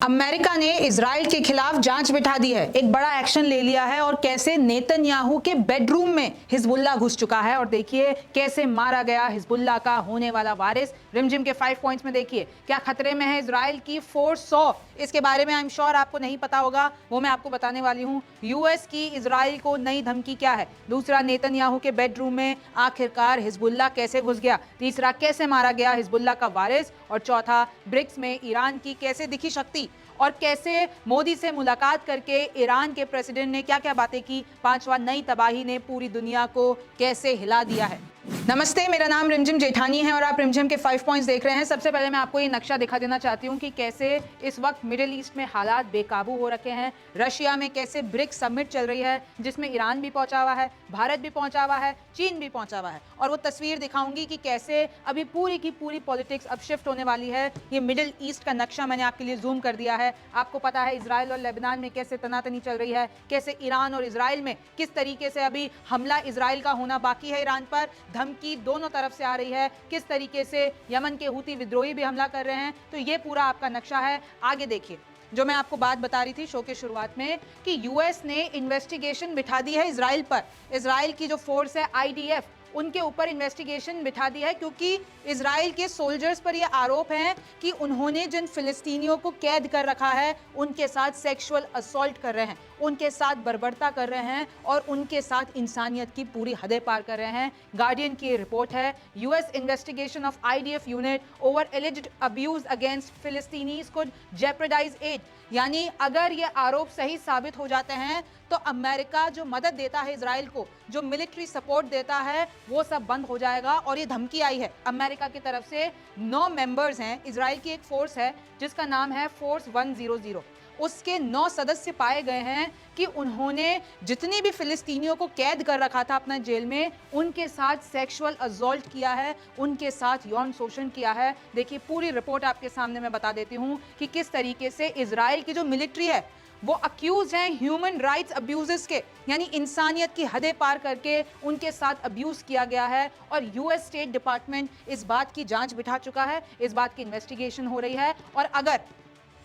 America ने Israel के खिलाफ जांच बिठा दी है, एक बड़ा एक्शन ले लिया है और कैसे नेतन्याहू के बेडरूम में हिजबुल्लाह घुस चुका है और देखिए कैसे मारा गया हिजबुल्लाह का होने वाला वारिस। रिमझिम के 5 पॉइंट्स में देखिए क्या खतरे में है इजराइल की फोर्स 100। इसके बारे में आई एम श्योर आपको नहीं पता होगा, वो मैं आपको बताने वाली हूँ। यूएस की इजराइल को नई धमकी क्या है। दूसरा, नेतन्याहू के बेडरूम में आखिरकार हिजबुल्लाह कैसे घुस गया। तीसरा, कैसे मारा गया हिजबुल्लाह का वारिस। और चौथा, ब्रिक्स में ईरान की कैसे दिखी शक्ति और कैसे मोदी से मुलाकात करके ईरान के प्रेसिडेंट ने क्या क्या बातें की। पांचवा, नई तबाही ने पूरी दुनिया को कैसे हिला दिया है। नमस्ते, मेरा नाम रिमझिम जेठानी है और आप रिमझिम के 5 पॉइंट्स देख रहे हैं। सबसे पहले मैं आपको ये नक्शा दिखा देना चाहती हूँ कि कैसे इस वक्त मिडिल ईस्ट में हालात बेकाबू हो रखे हैं। रशिया में कैसे ब्रिक्स समिट चल रही है जिसमें ईरान भी पहुंचा हुआ है, भारत भी पहुंचा हुआ है, चीन भी पहुंचा हुआ है। और वो तस्वीर दिखाऊंगी कि कैसे अभी पूरी की पूरी पॉलिटिक्स अब शिफ्ट होने वाली है। ये मिडिल ईस्ट का नक्शा मैंने आपके लिए जूम कर दिया है। आपको पता है इजराइल और लेबनान में कैसे तनातनी चल रही है, कैसे ईरान और इजराइल में किस तरीके से अभी हमला इजराइल का होना बाकी है। ईरान पर धमकी दोनों तरफ से आ रही है, किस तरीके से यमन के हुती विद्रोही भी हमला कर रहे हैं। तो ये पूरा आपका नक्शा है। आगे देखिए, जो मैं आपको बात बता रही थी शो के शुरुआत में कि यूएस ने इन्वेस्टिगेशन बिठा दी है इजराइल पर। इजराइल की जो फोर्स है आईडीएफ, उनके ऊपर इन्वेस्टिगेशन बिठा दी है क्योंकि इजराइल के सोल्जर्स पर यह आरोप है कि उन्होंने जिन फिलिस्तीनियों को कैद कर रखा है उनके साथ सेक्सुअल असॉल्ट कर रहे हैं, उनके साथ बर्बरता कर रहे हैं और उनके साथ इंसानियत की पूरी हदें पार कर रहे हैं। गार्डियन की रिपोर्ट है, US investigation of IDF unit over alleged abuse against Palestinians could jeopardise aid. यानी अगर ये आरोप सही साबित हो जाते हैं तो अमेरिका जो मदद देता है इजराइल को, जो मिलिट्री सपोर्ट देता है, वो सब बंद हो जाएगा। और ये धमकी आई है अमेरिका की तरफ से। 9 मेंबर्स हैं इजराइल की, एक फोर्स है जिसका नाम है फोर्स 100। उसके 9 सदस्य पाए गए हैं कि उन्होंने जितनी भी फिलिस्तीनियों को कैद कर रखा था अपना जेल में, उनके साथ सेक्सुअल असॉल्ट किया है, उनके साथ यौन शोषण किया है। देखिए पूरी रिपोर्ट आपके सामने मैं बता देती हूँ कि किस तरीके से इजराइल की जो मिलिट्री है वो अक्यूज हैं ह्यूमन राइट्स अब्यूजेस के, यानी इंसानियत की हदें पार करके उनके साथ अब्यूज किया गया है। और यूएस स्टेट डिपार्टमेंट इस बात की जांच बिठा चुका है, इस बात की इन्वेस्टिगेशन हो रही है। और अगर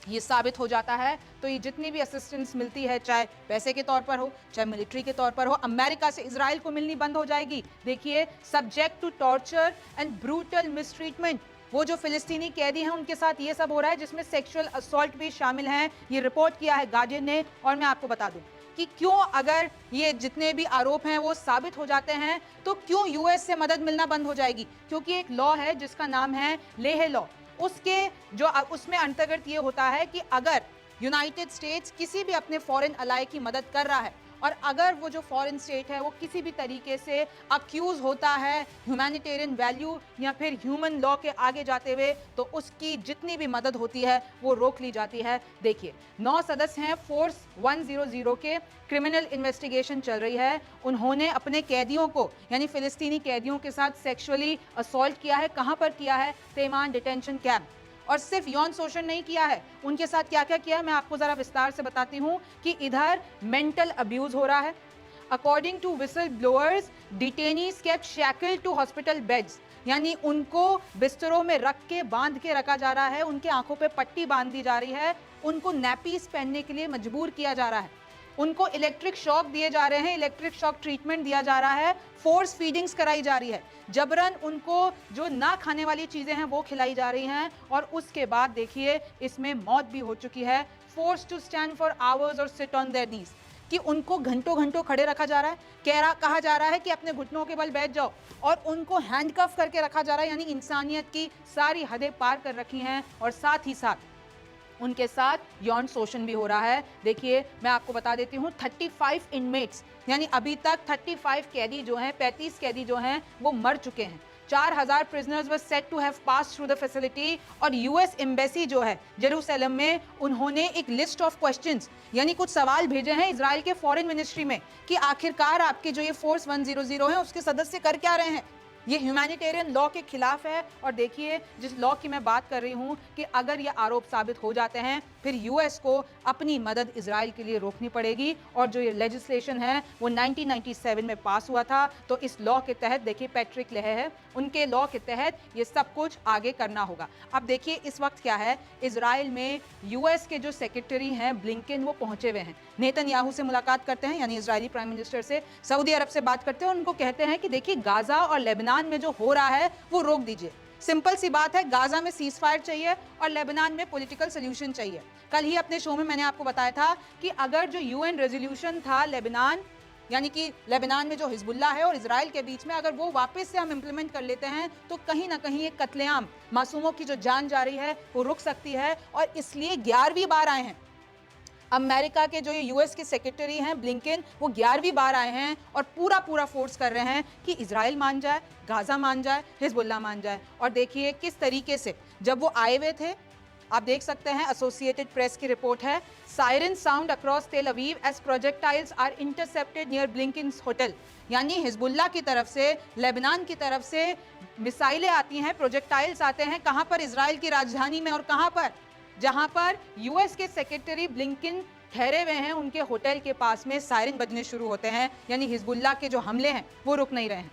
ये साबित हो जाता है तो ये जितनी भी असिस्टेंस मिलती है, चाहे पैसे के तौर पर हो चाहे मिलिट्री के तौर पर हो, अमेरिका से इजराइल को मिलनी बंद हो जाएगी। देखिए, subject to torture and brutal mistreatment, वो जो फिलिस्तीनी कैदी हैं उनके साथ ये सब हो रहा है जिसमें सेक्सुअल असॉल्ट भी शामिल हैं। ये रिपोर्ट किया है गार्डियन ने। और मैं आपको बता दूं कि क्यों, अगर ये जितने भी आरोप हैं वो साबित हो जाते हैं तो क्यों यूएस से मदद मिलना बंद हो जाएगी। क्योंकि एक लॉ है जिसका नाम है लेह लॉ। उसमें अंतर्गत ये होता है कि अगर यूनाइटेड स्टेट्स किसी भी अपने फॉरेन अलाय की मदद कर रहा है और अगर वो जो फॉरेन स्टेट है वो किसी भी तरीके से अक्यूज होता है ह्यूमैनिटेरियन वैल्यू या फिर ह्यूमन लॉ के आगे जाते हुए, तो उसकी जितनी भी मदद होती है वो रोक ली जाती है। देखिए, 9 सदस्य हैं फोर्स 100 के। क्रिमिनल इन्वेस्टिगेशन चल रही है। उन्होंने अपने कैदियों को, यानी फिलिस्तीनी कैदियों के साथ सेक्सुअली असॉल्ट किया है। कहां पर किया है? Teman detention camp. और सिर्फ यौन शोषण नहीं किया है, उनके साथ क्या क्या किया है मैं आपको जरा विस्तार से बताती हूँ कि इधर मेंटल अब्यूज हो रहा है। According to whistle blowers, detainees kept shackled to hospital beds, यानी उनको बिस्तरों में रख के बांध के रखा जा रहा है, उनके आंखों पे पट्टी बांध दी जा रही है, उनको नैपीज पहनने के लिए मजबूर किया जा रहा है, उनको इलेक्ट्रिक शॉक दिए जा रहे हैं, इलेक्ट्रिक शॉक ट्रीटमेंट दिया जा रहा है, फोर्स फीडिंग्स कराई जा रही है, जबरन उनको जो ना खाने वाली चीजें हैं वो खिलाई जा रही हैं। और उसके बाद देखिए इसमें मौत भी हो चुकी है। Forced to stand for hours और सिट ऑन देयर नीज, कि उनको घंटों घंटों खड़े रखा जा रहा है, कहा जा रहा है कि अपने घुटनों के बल बैठ जाओ, और उनको हैंडकफ करके रखा जा रहा है, यानी इंसानियत की सारी हदें पार कर रखी हैं। और साथ ही साथ उनके साथ यौन शोषण भी हो रहा है। देखिए, मैं आपको बता देती हूँ 35 इनमेट्स, यानी अभी तक 35 कैदी जो हैं, 35 कैदी जो हैं वो मर चुके हैं। 4000 prisoners were set to have pass through the facility. और यूएस एम्बेसी जो है जेरूसलम में, उन्होंने एक लिस्ट ऑफ क्वेश्चंस, यानी कुछ सवाल भेजे हैं इजराइल के फॉरेन मिनिस्ट्री में कि आखिरकार आपके जो ये फोर्स 100 है उसके सदस्य कर क्या रहे हैं। ये ह्यूमैनिटेरियन लॉ के खिलाफ है। और देखिए, जिस लॉ की मैं बात कर रही हूँ कि अगर ये आरोप साबित हो जाते हैं फिर यूएस को अपनी मदद इजराइल के लिए रोकनी पड़ेगी। और जो ये लेजिस्लेशन है वो 1997 में पास हुआ था। तो इस लॉ के तहत देखिए पैट्रिक लेह है, उनके लॉ के तहत ये सब कुछ आगे करना होगा। अब देखिए इस वक्त क्या है, इजराइल में यूएस के जो सेक्रेटरी हैं ब्लिंकन वो पहुंचे हुए हैं, नेतन्याहू से मुलाकात करते हैं, यानी इजरायली प्राइम मिनिस्टर से, सऊदी अरब से बात करते हैं और उनको कहते हैं कि देखिए गाजा और लेबनान में जो हो रहा है वो रोक दीजिए। सिंपल सी बात है, गाजा में सीज फायर चाहिए और लेबनान में पॉलिटिकल सोल्यूशन चाहिए। कल ही अपने शो में मैंने आपको बताया था कि अगर जो यूएन रेजोल्यूशन था लेबनान, यानी कि लेबनान में जो हिजबुल्ला है और इजराइल के बीच में, अगर वो वापस से हम इंप्लीमेंट कर लेते हैं तो कहीं ना कहीं एक कत्लेआम, मासूमों की जो जान जा रही है वो रुक सकती है। और इसलिए 11वीं बार आए हैं अमेरिका के जो यूएस के सेक्रेटरी हैं ब्लिंकन, वो 11वीं बार आए हैं और पूरा फोर्स कर रहे हैं कि इजराइल मान जाए, गाजा मान जाए, हिजबुल्ला मान जाए। और देखिए किस तरीके से जब वो आए हुए थे, आप देख सकते हैं, एसोसिएटेड प्रेस की रिपोर्ट है, siren sound across Tel Aviv as projectiles are intercepted near Blinken's hotel. यानी हिजबुल्ला की तरफ से, लेबनान की तरफ से मिसाइलें आती हैं, प्रोजेक्टाइल्स आते हैं, कहां पर, इजराइल की राजधानी में। और कहां पर, जहां पर यूएस के सेक्रेटरी ब्लिंकन ठहरे हुए हैं, उनके होटल के पास में सायरन बजने शुरू होते हैं। यानी हिजबुल्ला के जो हमले हैं वो रुक नहीं रहे हैं।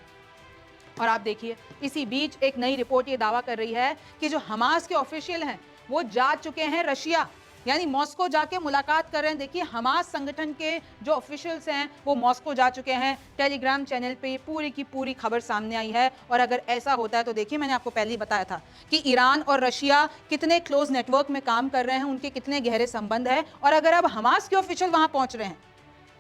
और आप देखिए इसी बीच एक नई रिपोर्ट ये दावा कर रही है कि जो हमास के ऑफिशियल हैं वो जा चुके हैं रशिया, यानी मॉस्को जाके मुलाकात कर रहे हैं। देखिए हमास संगठन के जो ऑफिशियल्स हैं वो मॉस्को जा चुके हैं। टेलीग्राम चैनल पे पूरी की पूरी खबर सामने आई है। और अगर ऐसा होता है तो देखिए, मैंने आपको पहले ही बताया था कि ईरान और रशिया कितने क्लोज नेटवर्क में काम कर रहे हैं, उनके कितने गहरे संबंध है। और अगर अब हमास के ऑफिशियल वहां पहुंच रहे हैं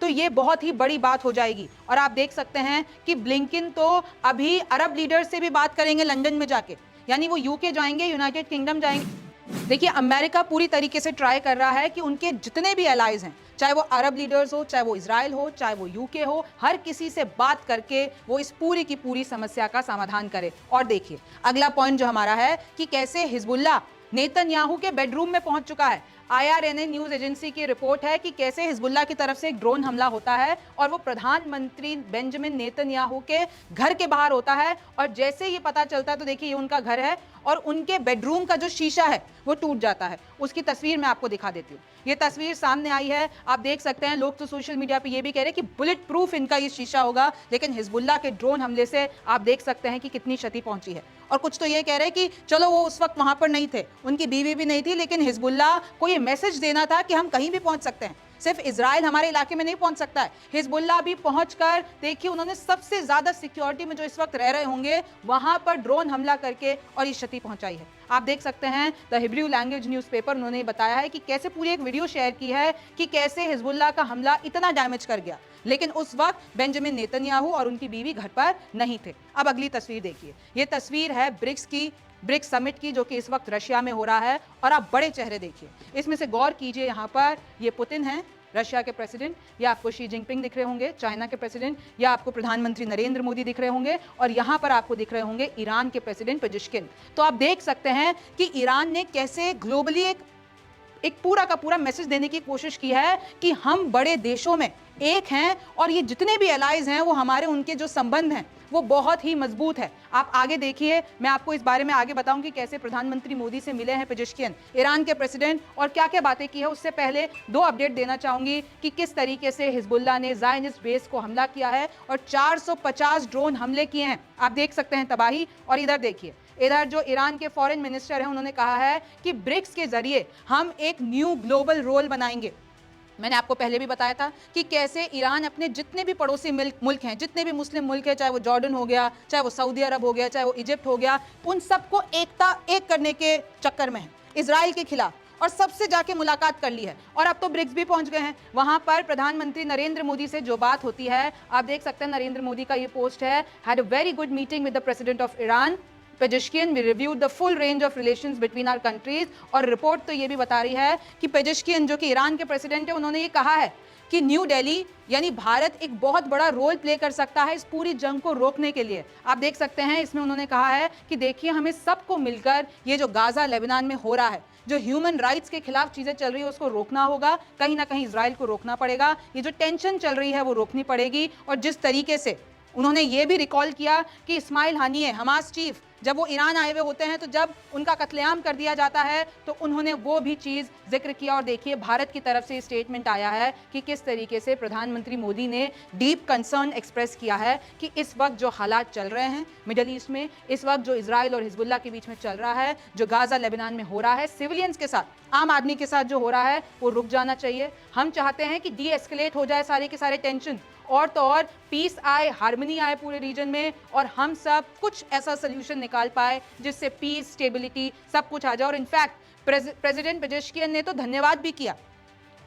तो ये बहुत ही बड़ी बात हो जाएगी। और आप देख सकते हैं कि ब्लिंकन तो अभी अरब लीडर से भी बात करेंगे लंदन में जाके, यानी वो यूके जाएंगे, यूनाइटेड किंगडम जाएंगे। देखिए अमेरिका पूरी तरीके से ट्राई कर रहा है कि उनके जितने भी एलाइज हैं, चाहे वो अरब लीडर्स हो, चाहे वो इजराइल हो, चाहे वो यूके हो, हर किसी से बात करके वो इस पूरी की पूरी समस्या का समाधान करे। और देखिए अगला पॉइंट जो हमारा है कि कैसे हिजबुल्ला नेतन्याहू के बेडरूम में पहुंच चुका है। IRNA न्यूज एजेंसी की रिपोर्ट है कि कैसे हिजबुल्ला की तरफ से एक ड्रोन हमला होता है और वो प्रधानमंत्री बेंजामिन नेतन्याहू के घर के बाहर होता है। और जैसे ये पता चलता है तो देखिए ये उनका घर है और उनके बेडरूम का जो शीशा है वो टूट जाता है। उसकी तस्वीर मैं आपको दिखा देती हूँ। ये तस्वीर सामने आई है, आप देख सकते हैं। लोग तो सोशल मीडिया पे ये भी कह रहे हैं कि बुलेट प्रूफ इनका ये शीशा होगा, लेकिन हिजबुल्ला के ड्रोन हमले से आप देख सकते हैं कि कितनी क्षति पहुंची है। और कुछ तो ये कह रहे हैं कि चलो वो उस वक्त वहां पर नहीं थे, उनकी बीवी भी नहीं थी, लेकिन हिजबुल्ला को ये मैसेज देना था कि हम कहीं भी पहुंच सकते हैं, सिर्फ इजराइल हमारे इलाके में नहीं पहुंच सकता है। हिजबुल्ला भी पहुंचकर देखिए उन्होंने सबसे ज्यादा सिक्योरिटी में जो इस वक्त रह रहे होंगे वहां पर ड्रोन हमला करके और ये क्षति पहुंचाई है। आप देख सकते हैं द हिब्रू लैंग्वेज न्यूज़पेपर, उन्होंने बताया है कि कैसे पूरी एक वीडियो शेयर की है कि कैसे हिजबुल्ला का हमला इतना डैमेज कर गया, लेकिन उस वक्त बेंजामिन नेतन्याहू और उनकी बीवी घर पर नहीं थे। अब अगली तस्वीर देखिए, ये तस्वीर है ब्रिक्स समिट की, जो कि इस वक्त रशिया में हो रहा है। और आप बड़े चेहरे देखिए, इसमें से गौर कीजिए, यहाँ पर ये पुतिन है रशिया के प्रेसिडेंट, या आपको शी जिनपिंग दिख रहे होंगे चाइना के प्रेसिडेंट, या आपको प्रधानमंत्री नरेंद्र मोदी दिख रहे होंगे, और यहाँ पर आपको दिख रहे होंगे ईरान के प्रेसिडेंट पेजेश्किन। तो आप देख सकते हैं कि ईरान ने कैसे ग्लोबली एक पूरा का पूरा मैसेज देने की कोशिश की है कि हम बड़े देशों में एक हैं और ये जितने भी एलाइज हैं वो हमारे, उनके जो संबंध हैं वो बहुत ही मजबूत है। आप आगे देखिए, मैं आपको इस बारे में आगे बताऊंगी कैसे प्रधानमंत्री मोदी से मिले हैं पेजेश्किन, ईरान के प्रेसिडेंट, और क्या क्या बातें की है। उससे पहले दो अपडेट देना चाहूंगी कि किस तरीके से हिजबुल्ला ने ज़ायनिस्ट बेस को हमला किया है और 450 ड्रोन हमले किए हैं। आप देख सकते हैं तबाही। और इधर देखिए, इधर जो ईरान के फॉरेन मिनिस्टर हैं उन्होंने कहा है कि ब्रिक्स के जरिए हम एक न्यू ग्लोबल रोल बनाएंगे। मैंने आपको पहले भी बताया था कि कैसे ईरान अपने जितने भी पड़ोसी मुल्क हैं, जितने भी मुस्लिम मुल्क हैं, चाहे वो जॉर्डन हो गया, चाहे वो सऊदी अरब हो गया, चाहे वो इजिप्ट हो गया, उन सबको एक करने के चक्कर में है इजराइल के खिलाफ, और सबसे जाके मुलाकात कर ली है। और अब तो ब्रिक्स भी पहुंच गए हैं। वहां पर प्रधानमंत्री नरेंद्र मोदी से जो बात होती है, आप देख सकते हैं नरेंद्र मोदी का ये पोस्ट है, had a very good meeting with the president of Iran Pezeshkian, we reviewed the full range of relations between our countries। और रिपोर्ट तो ये भी बता रही है कि पेजेश्किन जो कि ईरान के प्रेसिडेंट है, उन्होंने ये कहा है कि न्यू दिल्ली यानी भारत एक बहुत बड़ा रोल प्ले कर सकता है इस पूरी जंग को रोकने के लिए। आप देख सकते हैं इसमें उन्होंने कहा है कि देखिए हमें सबको मिलकर ये जो गाजा लेबनान में हो रहा है, जो ह्यूमन राइट्स के खिलाफ चीजें चल रही है, उसको रोकना होगा। कहीं ना कहीं इजराइल को रोकना पड़ेगा, ये जो टेंशन चल रही है वो रोकनी पड़ेगी। और जिस तरीके से उन्होंने ये भी रिकॉल किया कि इस्माइल हानिये हमास चीफ जब वो ईरान आए हुए होते हैं तो जब उनका कत्लेआम कर दिया जाता है तो उन्होंने वो भी चीज़ जिक्र किया। और देखिए भारत की तरफ से स्टेटमेंट आया है कि किस तरीके से प्रधानमंत्री मोदी ने डीप कंसर्न एक्सप्रेस किया है कि इस वक्त जो हालात चल रहे हैं मिडल ईस्ट में, इस वक्त जो इजराइल और हिजबुल्ला के बीच में चल रहा है, जो गाजा लेबनान में हो रहा है, सिविलियंस के साथ, आम आदमी के साथ जो हो रहा है वो रुक जाना चाहिए। हम चाहते हैं कि डी एस्केलेट हो जाए सारे के सारे टेंशन, और तो और पीस आए, हार्मनी आए पूरे रीजन में, और हम सब कुछ ऐसा सोल्यूशन निकाल पाए जिससे पीस, स्टेबिलिटी सब कुछ आ जाए। और इनफैक्ट प्रेसिडेंट पेजेश्कियन ने तो धन्यवाद भी किया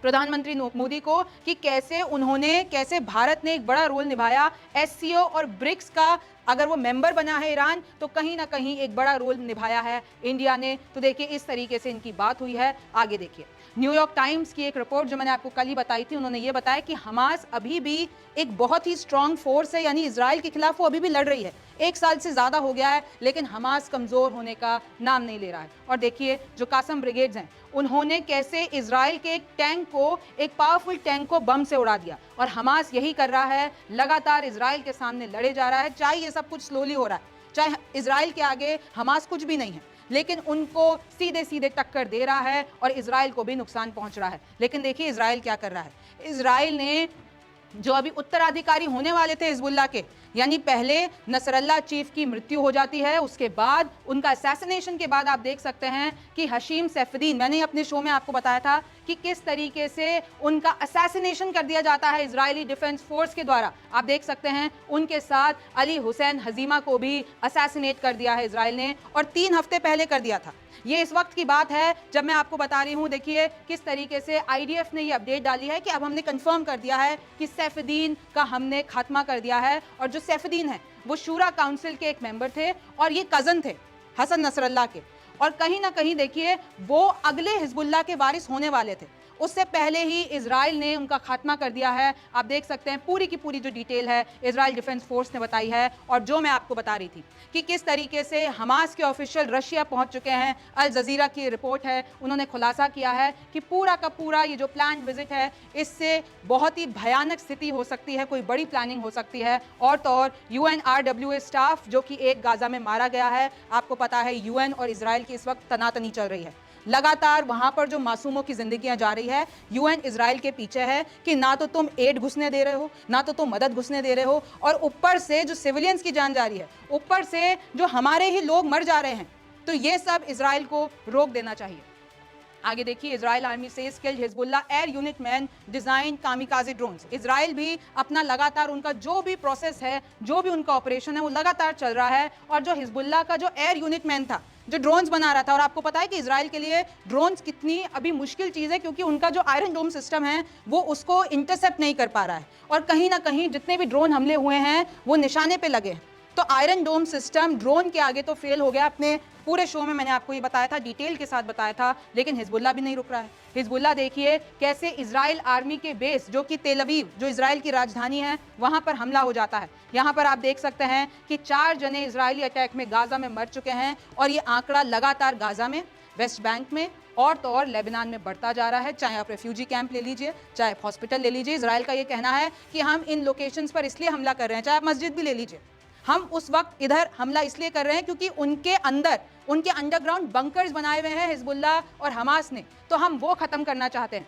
प्रधानमंत्री मोदी को कि कैसे भारत ने एक बड़ा रोल निभाया एससीओ और ब्रिक्स का। अगर वो मेंबर बना है ईरान तो कहीं ना कहीं एक बड़ा रोल निभाया है इंडिया ने। तो देखिए इस तरीके से इनकी बात हुई है। आगे देखिए न्यूयॉर्क टाइम्स की एक रिपोर्ट जो मैंने आपको कल ही बताई थी, उन्होंने ये बताया कि हमास अभी भी एक बहुत ही स्ट्रांग फोर्स है, यानी इजराइल के खिलाफ वो अभी भी लड़ रही है। 1 साल से ज्यादा हो गया है लेकिन हमास कमजोर होने का नाम नहीं ले रहा है। और देखिए जो कासम ब्रिगेड्स हैं उन्होंने कैसे इजराइल के एक पावरफुल टैंक को बम से उड़ा दिया। और हमास यही कर रहा है, लगातार इजराइल के सामने लड़े जा रहा है। चाहे ये सब कुछ स्लोली हो रहा है, चाहे इजराइल के आगे हमास कुछ भी नहीं है, लेकिन उनको सीधे सीधे टक्कर दे रहा है और इजराइल को भी नुकसान पहुंच रहा है। लेकिन देखिए इजराइल क्या कर रहा है। इजराइल ने जो अभी उत्तराधिकारी होने वाले थे हिजबुल्ला के, यानी पहले नसरल्ला चीफ की मृत्यु हो जाती है, उसके बाद उनका असैसिनेशन के बाद आप देख सकते हैं कि हशीम सैफुद्दीन, मैंने अपने शो में आपको बताया था कि किस तरीके से उनका असैसिनेशन कर दिया जाता है इजरायली डिफेंस फोर्स के द्वारा। आप देख सकते हैं उनके साथ अली हुसैन हजीमा को भी असैसिनेट कर दिया है इजराइल ने, और 3 हफ्ते पहले कर दिया था। ये इस वक्त की बात है जब मैं आपको बता रही हूं। देखिए किस तरीके से आईडीएफ ने ये अपडेट डाली है कि अब हमने कंफर्म कर दिया है कि सैफुद्दीन का हमने खात्मा कर दिया है। और जो सैफुद्दीन है वो शूरा काउंसिल के एक मेंबर थे और ये कजन थे हसन नसरल्ला के, और कहीं ना कहीं देखिए वो अगले हिजबुल्ला के वारिस होने वाले थे। उससे पहले ही इजराइल ने उनका खात्मा कर दिया है। आप देख सकते हैं पूरी की पूरी जो डिटेल है इजराइल डिफेंस फोर्स ने बताई है। और जो मैं आपको बता रही थी कि किस तरीके से हमास के ऑफिशियल रशिया पहुंच चुके हैं, अल जजीरा की रिपोर्ट है, उन्होंने खुलासा किया है कि पूरा का पूरा ये जो प्लान विजिट है इससे बहुत ही भयानक स्थिति हो सकती है, कोई बड़ी प्लानिंग हो सकती है। और तो और UNRWA स्टाफ जो कि एक गाजा में मारा गया है, आपको पता है UN और इजराइल की इस वक्त तनातनी चल रही है, लगातार वहां पर जो मासूमों की जिंदगियां जा रही है। UN इजराइल के पीछे है कि ना तो तुम एड घुसने दे रहे हो, ना तो तुम मदद घुसने दे रहे हो, और ऊपर से जो सिविलियंस की जान जा रही है, ऊपर से जो हमारे ही लोग मर जा रहे हैं। तो ये सब इजराइल को रोक देना चाहिए। आगे देखिए इजराइल आर्मी से skilled Hezbollah air unit man design kamikaze drones. Israel भी अपना लगातार उनका जो भी प्रोसेस है, जो भी उनका ऑपरेशन है वो लगातार चल रहा है। और जो हिजबुल्ला का जो एयर यूनिट मैन था, जो ड्रोन्स बना रहा था, और आपको पता है कि इजराइल के लिए ड्रोन्स कितनी अभी मुश्किल चीज़ है क्योंकि उनका जो आयरन डोम सिस्टम है वो उसको इंटरसेप्ट नहीं कर पा रहा है, और कहीं ना कहीं जितने भी ड्रोन हमले हुए हैं वो निशाने पे लगे हैं। तो आयरन डोम सिस्टम ड्रोन के आगे तो फेल हो गया। अपने पूरे शो में मैंने आपको ये बताया था, डिटेल के साथ बताया था, लेकिन हिजबुल्ला भी नहीं रुक रहा है। हिजबुल्ला देखिए कैसे इजराइल आर्मी के बेस जो कि तेल अवीव, जो इजराइल की राजधानी है, वहां पर हमला हो जाता है। यहां पर आप देख सकते हैं कि 4 जने इजरायली अटैक में गाजा में मर चुके हैं, और ये आंकड़ा लगातार गाजा में, वेस्ट बैंक में और तो और लेबनान में बढ़ता जा रहा है। चाहे आप रेफ्यूजी कैंप ले लीजिए, चाहे हॉस्पिटल ले लीजिए, इजराइल का ये कहना है कि हम इन लोकेशंस पर इसलिए हमला कर रहे हैं, चाहे आप मस्जिद भी ले लीजिए, हम उस वक्त इधर हमला इसलिए कर रहे हैं क्योंकि उनके अंडरग्राउंड बंकर्स बनाए हुए हैं हिजबुल्ला और हमास ने, तो हम वो खत्म करना चाहते हैं।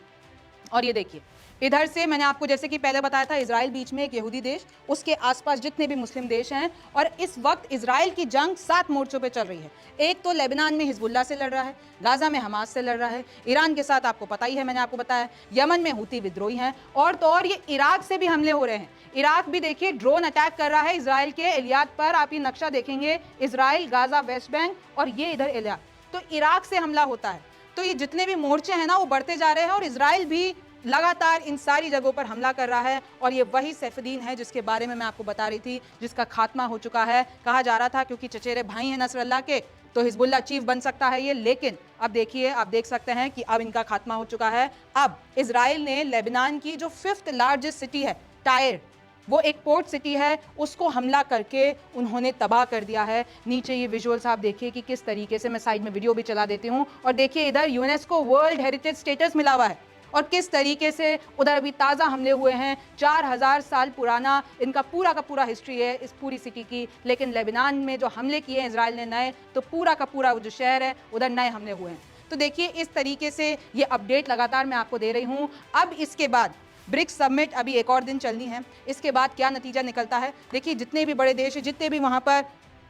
और ये देखिए इधर से मैंने आपको जैसे कि पहले बताया था, इजराइल बीच में एक यहूदी देश, उसके आसपास जितने भी मुस्लिम देश हैं, और इस वक्त इजराइल की जंग 7 मोर्चों पे चल रही है। एक तो लेबनान में हिजबुल्ला से लड़ रहा है, गाजा में हमास से लड़ रहा है, ईरान के साथ आपको पता ही है, मैंने आपको बताया, यमन में हूती विद्रोही हैं, और तो और ये इराक से भी हमले हो रहे हैं। इराक भी देखिए ड्रोन अटैक कर रहा है इजराइल के एलियाद पर। आप ये नक्शा देखेंगे, इजराइल, गाजा, वेस्ट बैंक और ये इधर एलियाद, तो इराक से हमला होता है। तो ये जितने भी मोर्चे हैं ना वो बढ़ते जा रहे हैं, और इजराइल भी लगातार इन सारी जगहों पर हमला कर रहा है। और ये वही सैफुद्दीन है जिसके बारे में मैं आपको बता रही थी, जिसका खात्मा हो चुका है। कहा जा रहा था क्योंकि चचेरे भाई हैं नसरल्ला के, तो हिजबुल्ला चीफ बन सकता है ये, लेकिन अब देखिए, आप देख सकते हैं कि अब इनका खात्मा हो चुका है। अब इजराइल ने लेबनान की जो 5th लार्जेस्ट सिटी है टायर, वो एक पोर्ट सिटी है, उसको हमला करके उन्होंने तबाह कर दिया है। नीचे ये विजुअल्स आप देखिए कि किस तरीके से, मैं साइड में वीडियो भी चला देती हूँ, और देखिए इधर यूनेस्को वर्ल्ड हेरिटेज स्टेटस मिला हुआ है, और किस तरीके से उधर अभी ताज़ा हमले हुए हैं। 4000 साल पुराना इनका पूरा का पूरा हिस्ट्री है इस पूरी सिटी की, लेकिन लेबनान में जो हमले किए हैं इजराइल ने नए, तो पूरा का पूरा जो शहर है उधर नए हमले हुए हैं। तो देखिए इस तरीके से ये अपडेट लगातार मैं आपको दे रही हूँ। अब इसके बाद ब्रिक्स समिट अभी एक और दिन चलनी है, इसके बाद क्या नतीजा निकलता है। देखिए जितने भी बड़े देश हैं, जितने भी वहाँ पर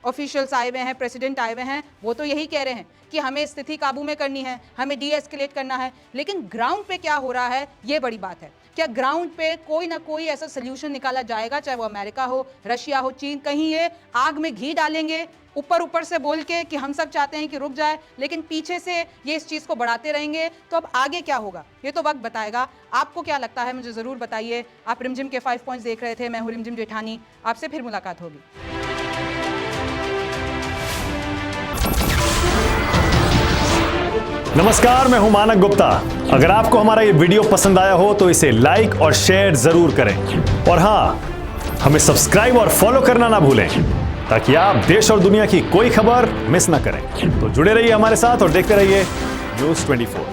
ऑफिशियल्स आए हुए हैं, प्रेसिडेंट आए हुए हैं, वो तो यही कह रहे हैं कि हमें स्थिति काबू में करनी है, हमें डीएस्केलेट करना है। लेकिन ग्राउंड पे क्या हो रहा है ये बड़ी बात है। क्या ग्राउंड पे कोई ना कोई ऐसा सोल्यूशन निकाला जाएगा, चाहे वो अमेरिका हो, रशिया हो, चीन, कहीं ये आग में घी डालेंगे ऊपर से बोल के कि हम सब चाहते हैं कि रुक जाए, लेकिन पीछे से ये इस चीज़ को बढ़ाते रहेंगे। तो अब आगे क्या होगा ये तो वक्त बताएगा। आपको क्या लगता है मुझे ज़रूर बताइए। आप रिमझिम के 5 पॉइंट्स देख रहे थे, मैं हूँ रिमझिम जेठानी, आपसे फिर मुलाकात होगी। नमस्कार, मैं हूं मानक गुप्ता। अगर आपको हमारा ये वीडियो पसंद आया हो तो इसे लाइक और शेयर जरूर करें, और हां, हमें सब्सक्राइब और फॉलो करना ना भूलें ताकि आप देश और दुनिया की कोई खबर मिस ना करें। तो जुड़े रहिए हमारे साथ और देखते रहिए न्यूज़ 24।